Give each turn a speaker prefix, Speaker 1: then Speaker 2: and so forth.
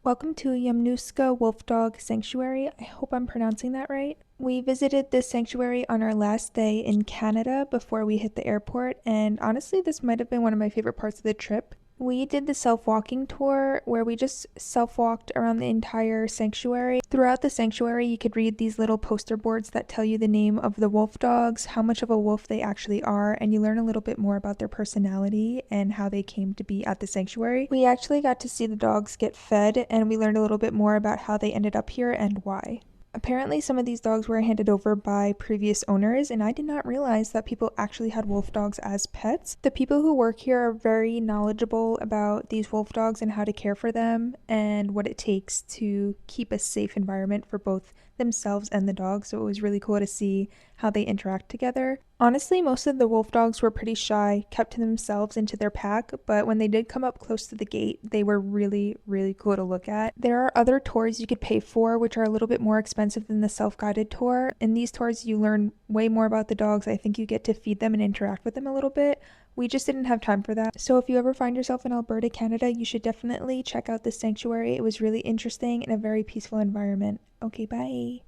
Speaker 1: Welcome to Yamnuska Wolfdog Sanctuary. I hope I'm pronouncing that right. We visited this sanctuary on our last day in Canada before we hit the airport, and honestly, this might have been one of my favorite parts of the trip. We did the self-walking tour where we just self-walked around the entire sanctuary. Throughout the sanctuary, you could read these little poster boards that tell you the name of the wolf dogs, how much of a wolf they actually are, and you learn a little bit more about their personality and how they came to be at the sanctuary. We actually got to see the dogs get fed, and we learned a little bit more about how they ended up here and why. Apparently, some of these dogs were handed over by previous owners, and I did not realize that people actually had wolf dogs as pets. The people who work here are very knowledgeable about these wolf dogs and how to care for them and what it takes to keep a safe environment for both themselves and the dogs, so it was really cool to see how they interact together. Honestly, most of the wolf dogs were pretty shy, kept to themselves and to their pack, but when they did come up close to the gate, they were really, really cool to look at. There are other tours you could pay for, which are a little bit more expensive than the self-guided tour. In these tours, you learn way more about the dogs. I think you get to feed them and interact with them a little bit. We just didn't have time for that. So if you ever find yourself in Alberta, Canada, you should definitely check out this sanctuary. It was really interesting and a very peaceful environment. Okay, bye.